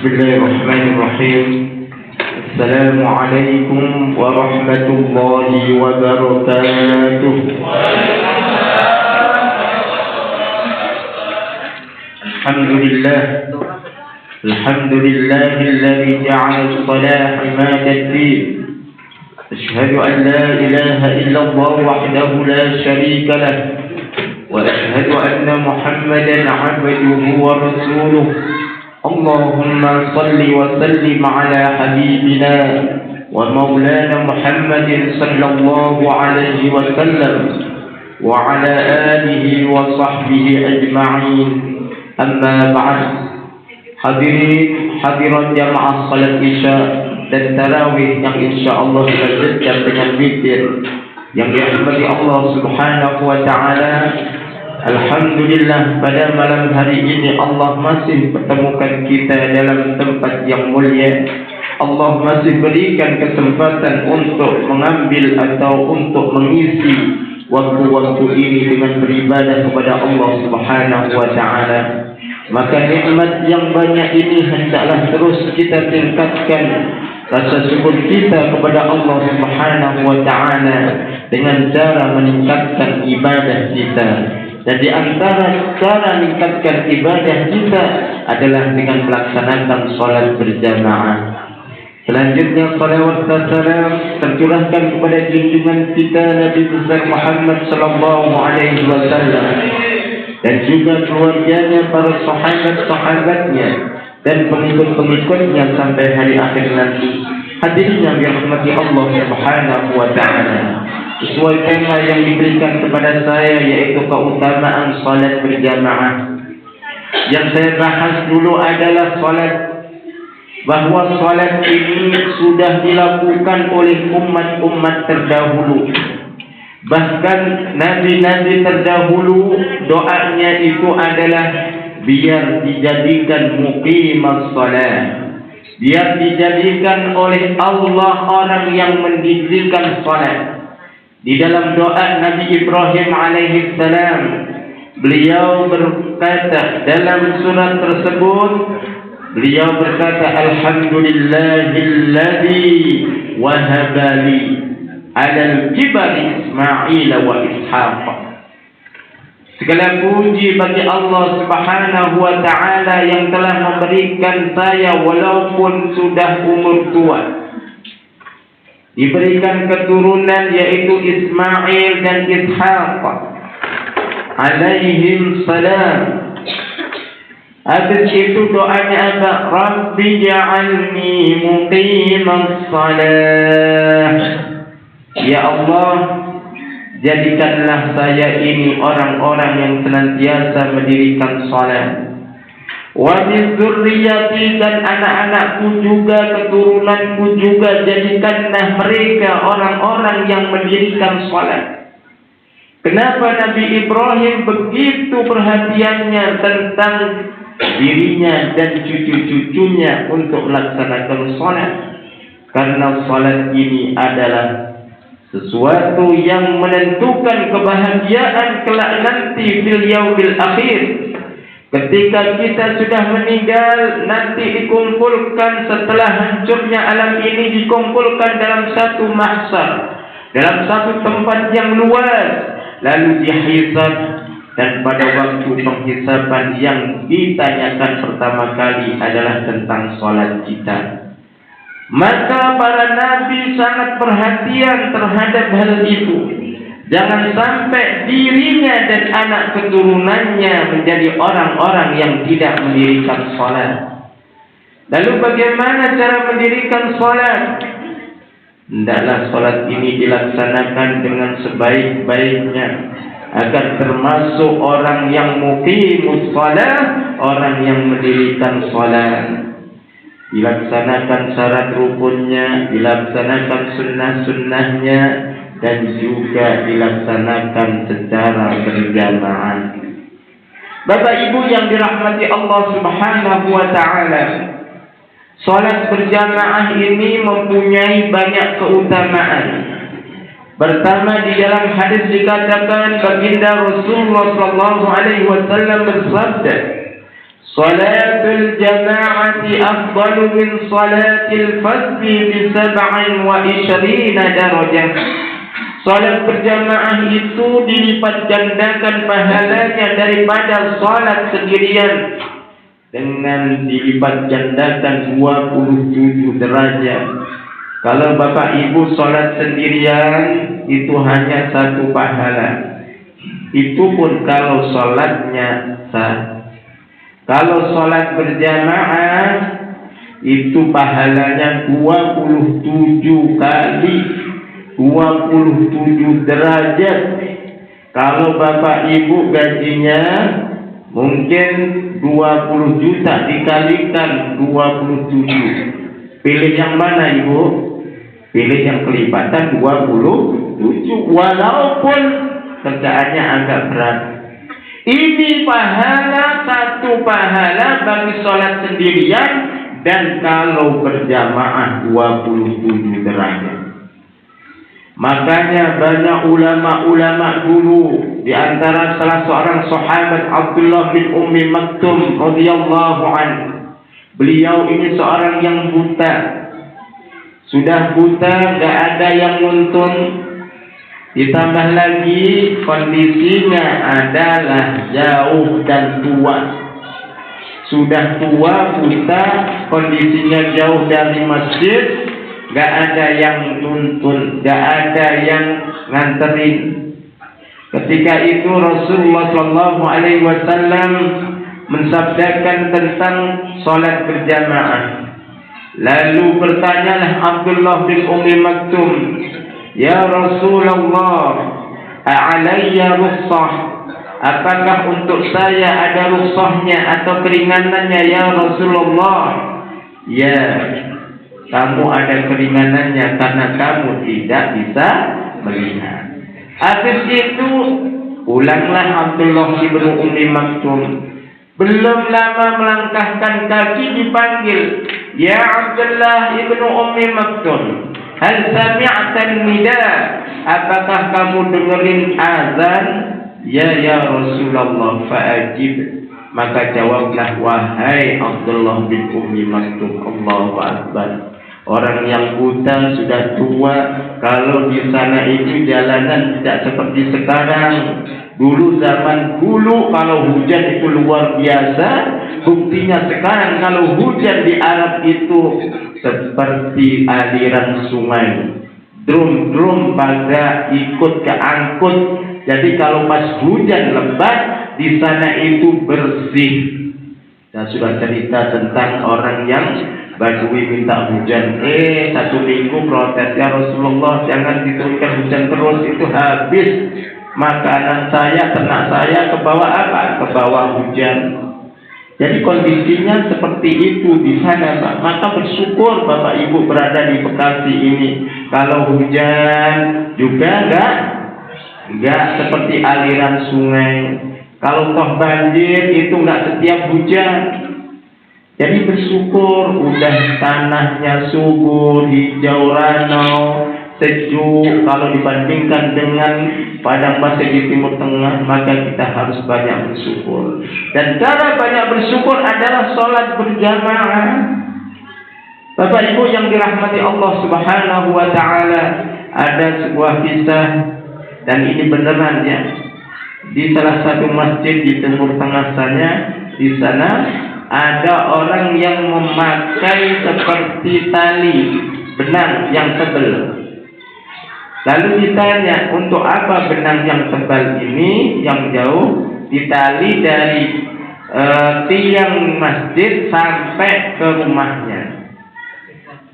Bismillahirrahmanirrahim. Assalamualaikum warahmatullahi wabarakatuh. Alhamdulillah. Alhamdulillahilladzi ja'ala as-salata imada ad-din. Asyhadu an la ilaha illallah wahdahu la syarika lah. Wa asyhadu anna Muhammadan 'abduhu wa rasuluh. Allahumma salli wa sallim ala habibina wa maulana Muhammadin sallallahu alaihi wa sallam wa ala alihi wa sahbihi ajma'in. Amma ba'd. Hadirin hadirat jamaah salat isya dan tarawih yang insyaallah dilanjutkan dengan witir yang dirahmati Allah Subhanahu wa taala. Alhamdulillah, pada malam hari ini Allah masih pertemukan kita dalam tempat yang mulia. Allah masih berikan kesempatan untuk mengambil atau untuk mengisi waktu-waktu ini dengan beribadah kepada Allah Subhanahu wa taala. Maka nikmat yang banyak ini hendaklah terus kita tingkatkan rasa syukur kita kepada Allah Subhanahu wa taala dengan cara meningkatkan ibadah kita. Dan di antara cara meningkatkan ibadah kita adalah dengan melaksanakan salat berjamaah. Selanjutnya salawat dan salam tercurahkan kepada junjungan kita Nabi besar Muhammad sallallahu alaihi wasallam dan juga keluarganya, para sahabat-sahabatnya dan pengikut-pengikutnya sampai hari akhir nanti. Hadirin yang dirahmati Allah Subhanahu wa taala. Sesuai tema yang diberikan kepada saya, yaitu keutamaan salat berjamaah. Yang saya bahas dulu adalah salat, bahwa salat ini sudah dilakukan oleh umat-umat terdahulu. Bahkan nabi-nabi terdahulu doanya itu adalah biar dijadikan muqimas salat, biar dijadikan oleh Allah orang yang mendirikan salat. Di dalam doa Nabi Ibrahim alaihi salam, beliau berkata dalam surat tersebut, beliau berkata, Alhamdulillahilladzi wahaba li 'alal kibari Ismail wa Ishaq. Segala puji bagi Allah Subhanahu wa taala yang telah memberikan saya walaupun sudah umur tua, diberikan keturunan yaitu Ismail dan Ishaq alaihim salam. Habis itu doanya apa? Rabbi ja'alni muqimas salah. Ya Allah, jadikanlah saya ini orang-orang yang senantiasa mendirikan salat. Wa min dzurriyyati, dan anak-anakku juga, keturunanku juga, jadikanlah mereka orang-orang yang mendirikan salat. Kenapa Nabi Ibrahim begitu perhatiannya tentang dirinya dan cucu-cucunya untuk melaksanakan salat? Karena salat ini adalah sesuatu yang menentukan kebahagiaan kelak nanti fil yaumil akhir. Ketika kita sudah meninggal, nanti dikumpulkan setelah hancurnya alam ini, dikumpulkan dalam satu mahsyar, dalam satu tempat yang luas, lalu dihisab. Dan pada waktu penghisaban yang ditanyakan pertama kali adalah tentang salat kita. Maka para nabi sangat perhatian terhadap hal itu. Jangan sampai dirinya dan anak keturunannya menjadi orang-orang yang tidak mendirikan salat. Lalu bagaimana cara mendirikan salat? Hendaklah salat ini dilaksanakan dengan sebaik-baiknya agar termasuk orang yang muqimus salat, orang yang mendirikan salat. Dilaksanakan syarat rukunnya, dilaksanakan sunnah-sunnahnya, dan juga dilaksanakan secara berjamaah. Bapak Ibu yang dirahmati Allah Subhanahu wa taala, salat berjamaah ini mempunyai banyak keutamaan. Pertama, di dalam hadis dikatakan baginda Rasulullah sallallahu alaihi wasallam bersabda, Salatul jama'ati afdalu min salatil fardhi bi 27 darajah. Salat berjamaah itu dilipat gandakan pahalanya daripada salat sendirian dengan dilipat gandakan 27 derajat. Kalau Bapak Ibu salat sendirian itu hanya 1 pahala. Itu pun kalau salatnya sah. Kalau salat berjamaah itu pahalanya 27 kali 27 derajat. Kalau Bapak Ibu gajinya mungkin 20 juta dikalikan 27. Pilih yang mana Ibu? Pilih yang kelipatan 27. Walaupun kerjaannya agak berat. Ini pahala 1 pahala bagi sholat sendirian, dan kalau berjamaah 27 derajat. Makanya banyak ulama-ulama dulu, di antara salah seorang sahabat Abdullah bin Ummi Maktum radhiyallahu anhu. Beliau ini seorang yang buta. Sudah buta, enggak ada yang nuntun. Ditambah lagi kondisinya adalah jauh dan tua. Sudah tua, buta, kondisinya jauh dari masjid. Gak ada yang nuntun, gak ada yang nganterin. Ketika itu Rasulullah SAW mensabdakan tentang sholat berjamaah. Lalu bertanyalah Abdullah bin Ummi Maktum, "Ya Rasulullah, a'alayya rukhsah? Apakah untuk saya ada rukhsahnya atau keringanannya ya Rasulullah?" "Ya, kamu ada keringanannya karena kamu tidak bisa melihat." Habis itu pulanglah Abdullah bin Ummi Maktum. Belum lama melangkahkan kaki dipanggil, "Ya Abdullah bin Ummi Maktum, hal sami'tan nida? Apakah kamu dengerin azan?" Ya Rasulullah, fa'ajib." Maka jawablah wahai Abdullah bin Ummi Maktum, Allahu Akbar. Orang yang buta sudah tua, kalau di sana itu jalanan tidak seperti sekarang. Dulu zaman dulu kalau hujan itu luar biasa. Buktinya sekarang kalau hujan di Arab itu seperti aliran sungai. Drum pada ikut keangkut. Jadi kalau pas hujan lebat di sana itu bersih. Dan sudah cerita tentang orang yang Badui minta hujan. 1 minggu protes, "Ya Rasulullah, jangan diturunkan hujan terus, itu habis makanan saya, ternak saya ke bawah apa? Ke bawah hujan." Jadi kondisinya seperti itu di sana, Pak. Maka bersyukur Bapak Ibu berada di Bekasi ini. Kalau hujan juga enggak seperti aliran sungai. Kalau toh banjir itu enggak setiap hujan. Jadi bersyukur, udah tanahnya subur, hijau ranau, sejuk. Kalau dibandingkan dengan padang pasir di Timur Tengah, maka kita harus banyak bersyukur. Dan cara banyak bersyukur adalah sholat berjamaah. Bapak Ibu yang dirahmati Allah Subhanahu wa Ta'ala, ada sebuah kisah, dan ini beneran ya. Di salah satu masjid di Timur Tengah sana, di sana ada orang yang memakai seperti tali benang yang tebal. Lalu ditanya, untuk apa benang yang tebal ini yang jauh? Ditali dari tiang masjid sampai ke rumahnya.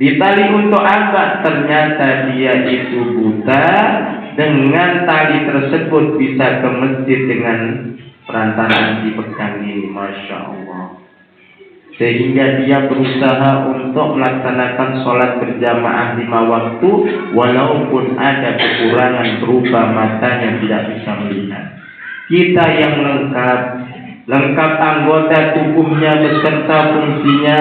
Ditali untuk apa? Ternyata dia itu buta. Dengan tali tersebut bisa ke masjid dengan perantaraan dipegang ini. Masya Allah. Sehingga dia berusaha untuk melaksanakan sholat berjamaah 5 waktu, walaupun ada kekurangan berupa matanya tidak bisa melihat. Kita yang lengkap anggota tubuhnya beserta fungsinya,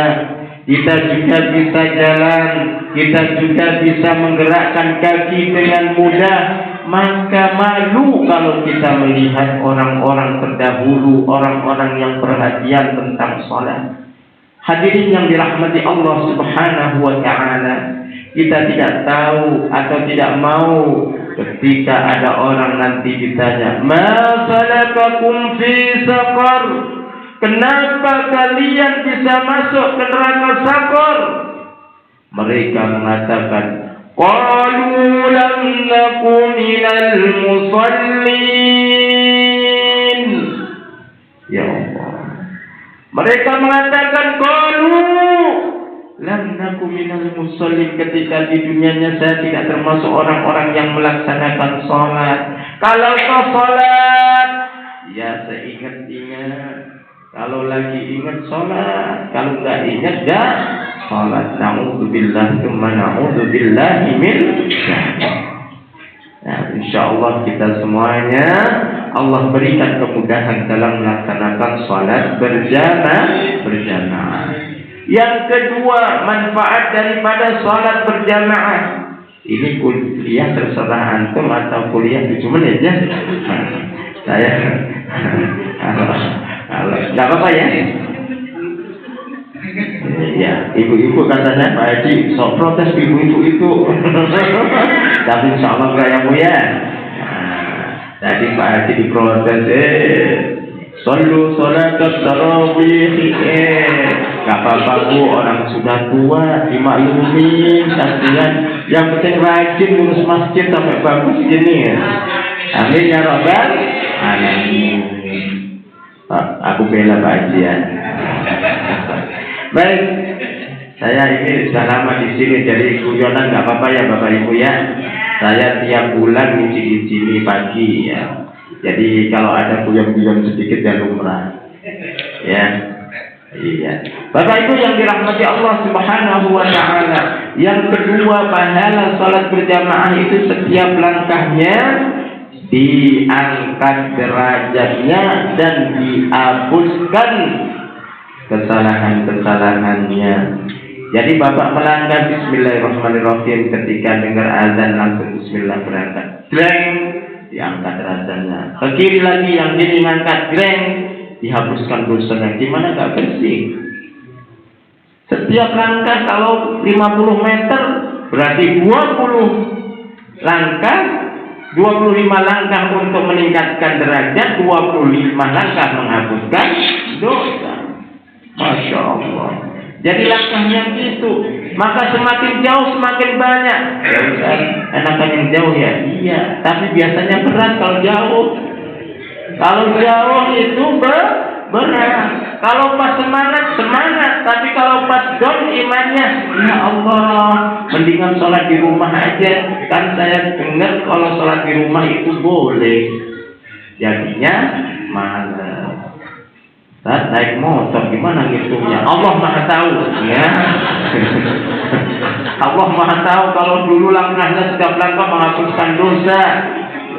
kita juga bisa jalan, kita juga bisa menggerakkan kaki dengan mudah. maka malu kalau kita melihat orang-orang terdahulu, orang-orang yang perhatian tentang sholat. Hadirin yang dirahmati Allah Subhanahu wa Ta'ala, kita tidak tahu atau tidak mau ketika ada orang nanti ditanya, "Ma salakakum fi saqar?" Kenapa kalian bisa masuk ke neraka Saqar? Mereka mengatakan, qalu lam naku minal musallin. Ya Allah. Mereka mengatakan, qalu lam naku minal musallin, ketika di dunianya saya tidak termasuk orang-orang yang melaksanakan sholat. Kalau kau sholat, ya saya ingat-ingat. Kalau lagi ingat sholat, kalau nggak ingat dah sholat. Na'udzubillah tsumma na'udzubillahi min syaitan. Nah, insyaallah kita semuanya Allah berikan kemudahan dalam melaksanakan sholat berjamaah. Yang kedua, manfaat daripada sholat berjamaah. Ini kuliah terserah antum atau kuliah 7 menit ya. Saya nggak apa-apa ya. Ya, ibu-ibu katanya Pak Haji sok protes ibu-ibu itu. Tapi insyaallah enggak ya Bu ya. Tadi Pak Haji diprotes sallu salat tarawih. Enggak apa-apa Bu, orang sudah tua dimaklumi, kasihan. Yang penting rajin ngurus masjid sampai bagus gini ya. Amin ya rabbal alamin. Aku bela Pak Haji ya. Baik, saya ini sudah lama di sini, jadi guyonan nggak apa-apa ya Bapak Ibu ya. Saya tiap bulan ngisi di sini pagi ya. Jadi kalau ada guyon-guyon sedikit ya lumrah. Ya, iya. Bapak Ibu yang dirahmati Allah Subhanahu wa Ta'ala. Yang kedua, pahala salat berjamaah itu setiap langkahnya diangkat derajatnya dan dihapuskan kesalahan-kesalahannya. Jadi Bapak melangkah bismillahirrahmanirrahim, ketika dengar azan langsung bismillah berangkat. Greng, diangkat derajatnya. Ke kiri lagi yang ini ngangkat, greng, dihapuskan dosanya. Gimana enggak bersih? Setiap langkah kalau 50 meter berarti 20 langkah. 25 langkah untuk meningkatkan derajat, 25 langkah menghapuskan dosa. Masya Allah. Jadi langkahnya itu, maka semakin jauh semakin banyak. Ya Ustaz, enakan yang jauh ya? Iya, tapi biasanya berat kalau jauh. Kalau jauh itu berat. Kalau pas semangat, tapi kalau pas down imannya, ya Allah, mendingan sholat di rumah aja. Kan saya dengar kalau sholat di rumah itu boleh. Jadinya malas. Saat naik motor gimana ngitungnya? Allah Maha tahu ya. Allah Maha tahu kalau dulu langkahnya setiap langkah menghapuskan dosa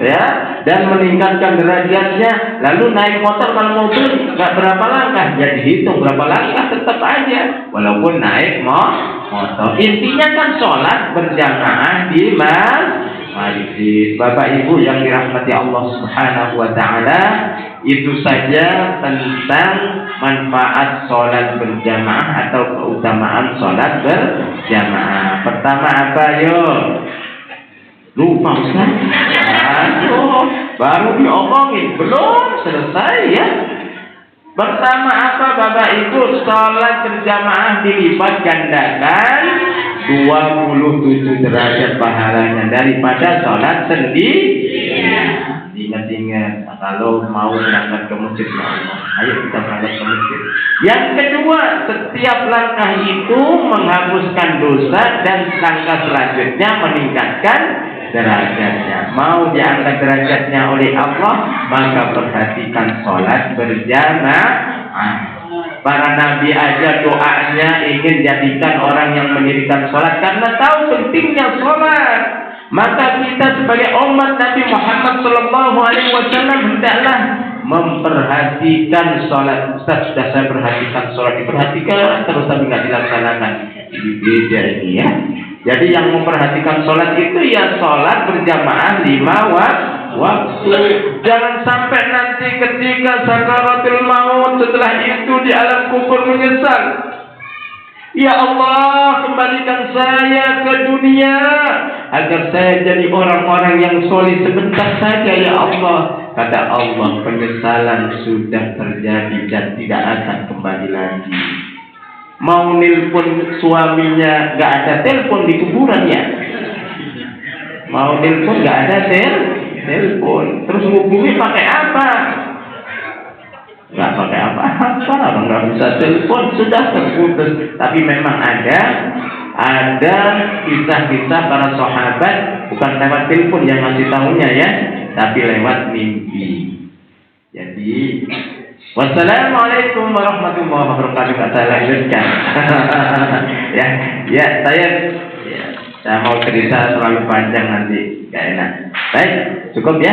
ya, dan meningkatkan derajatnya. Lalu naik motor kalau mobil nggak berapa langkah, ya dihitung berapa langkah tetap aja walaupun naik motor. Intinya kan sholat berjamaah di masjid. Bapak Ibu yang dirahmati Allah Subhanahu wa Ta'ala, itu saja tentang manfaat sholat berjamaah atau keutamaan sholat berjamaah. Pertama apa yuk? Lupa Ustaz. Aduh, baru diomongin, belum selesai ya. Pertama apa Bapak Ibu? Sholat berjamaah dilipat gandakan 27 derajat pahalanya daripada sholat sendiri. Ingat-ingat, kalau mau berangkat ke masjid, ayo kita berangkat ke masjid. Yang kedua, setiap langkah itu menghapuskan dosa dan langkah selanjutnya meningkatkan derajatnya. Mau diangkat derajatnya oleh Allah, maka perhatikan sholat berjamaah. Para nabi aja doanya ingin jadikan orang yang mendirikan sholat karena tahu pentingnya sholat. Maka kita sebagai umat Nabi Muhammad SAW hendaklah memperhatikan sholat. Ustaz, sudah saya perhatikan sholat, diperhatikan terus tapi nggak dilaksanakan. Ini beda ini ya. Jadi yang memperhatikan sholat itu ya sholat berjamaah 5 waktu. Jangan sampai nanti ketika sakaratul maut setelah itu di alam kubur menyesal. Ya Allah, kembalikan saya ke dunia agar saya jadi orang-orang yang soleh sebentar saja ya Allah. Kata Allah, penyesalan sudah terjadi dan tidak akan kembali lagi. Mau nelpon suaminya gak ada telepon di kuburan ya. Mau nelpon gak ada telepon. Terus hubungi pakai apa? Gak pakai apa-apa, orang gak bisa telepon, sudah terputus. Tapi memang ada kisah-kisah para sahabat bukan lewat telepon yang ngasih tahunya ya, tapi lewat mimpi. Jadi wassalamualaikum warahmatullahi wabarakatuh. Kata lanjutkan. Saya mau cerita terlalu panjang nanti, gak enak. Baik, cukup ya.